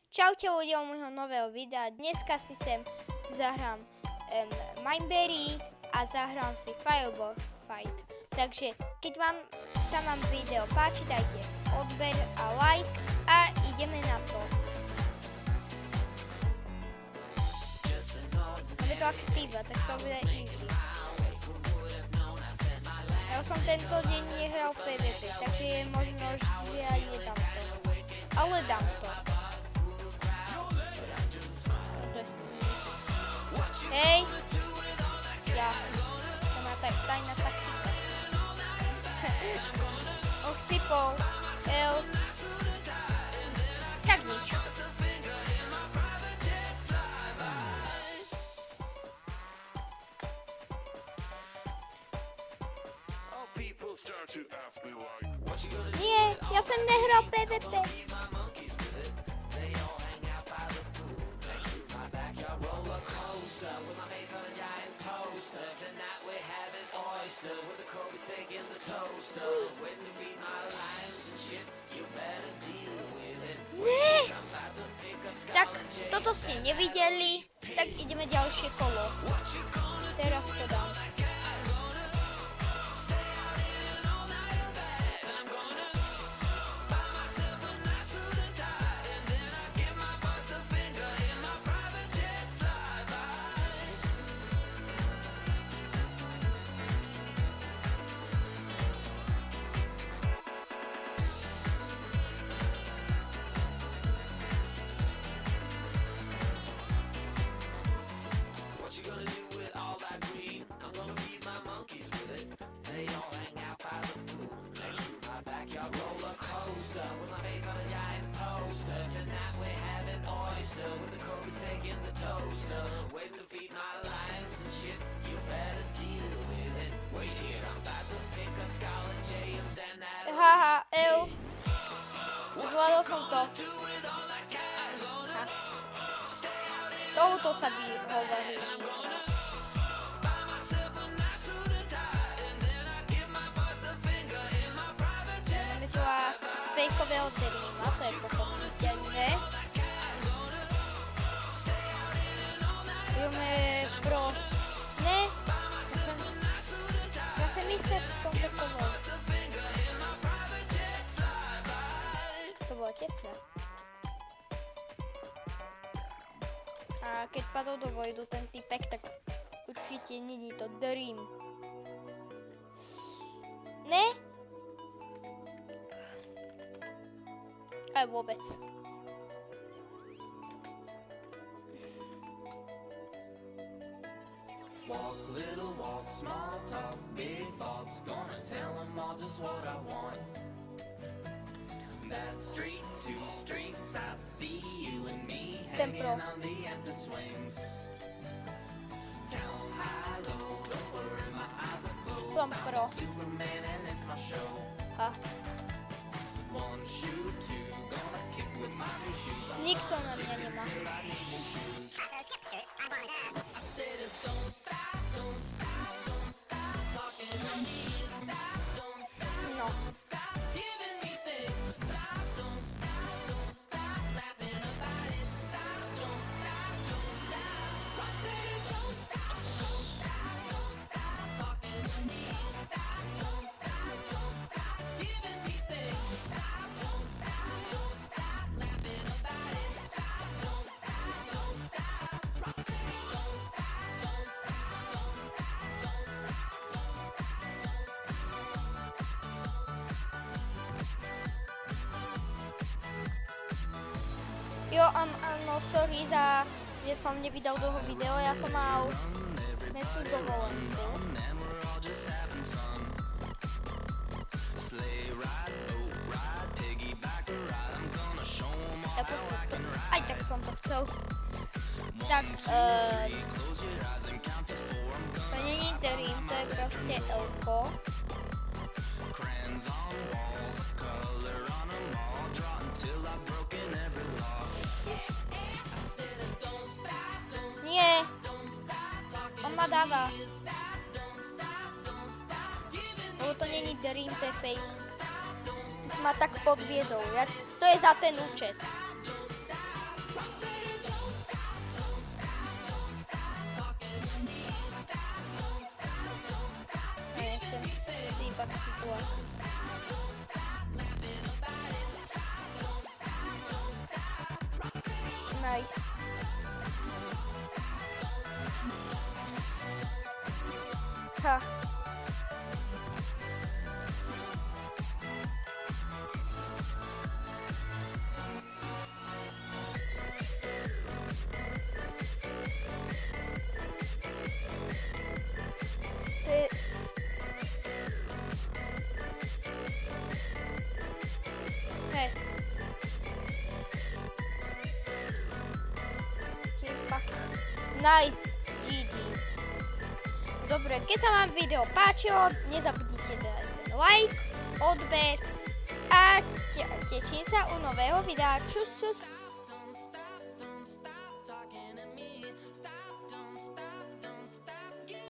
Čaute ľudia u môjho nového videa. Dneska si sem zahrám Mineberry a zahrám si Fireball Fight. Takže keď sa vám video páči, dajte odber a like a ideme na to. Máme to ak Steve, tak to bude easy. Ja som tento deň nehral PvP, takže je možno, že ja nedám to. Ale dám to. Hej! Ja. To má tajná taktika. Och, typov. Tak nič. Nie, ja som nehral PvP. Nie. Tak, toto ste nevideli, tak ideme ďalšie kolo. Teraz to dám. Haha, zvládol som to. Tomuto sa hovorí. Máme tu a fejkového Dreama, to je pochopiteľné. Budeme pro... Ne! Ja sa myslím, že som takovou. To bolo tesné. A keď padol do vojdu ten typek, tak určite není to Dream. Ne? Aj vôbec. Walk, little walk, small talk, big thoughts. Gonna tell them all just what I want. That street, two streets, I see you and me hanging on the empty swings. Down high, low, don't worry, my eyes are closed. Som pro. Superman and it's my show. Ha. One shoe, two, gonna kick with my new shoes on. Nikto na mňa nemá. Those hipsters, I want I said it, don't stop, don't stop, don't stop talking to me. Stop, don't stop, No. don't stop giving me things. Stop, don't stop laughing about it. Stop, don't stop, don't stop. I said it, don't stop, don't stop, don't stop talking to me. Stop, don't stop giving me things. Stop, don't stop laughing about it. Stop, don't stop, don't stop. I said it, don't stop, don't stop, don't stop, don't stop. Jo, áno, sorry že som nevydal dlho video, ja som mal dnesu dovolenku. Ja som si to, aj tak som to chcel. Tak, to není Dream, to je proste Elko. Nie, on ma dáva. Lebo to není Dream, to je fake. Ty si ma tak podviedol, to je za ten účet. si bola. Nice. Ha. To je... Hej. Chyba. Nice. GG. Dobre, keď sa vám video páčilo, nezabudnite dať ten like, odber a teším sa u nového videa. Čus, čus. Don't stop talking to me.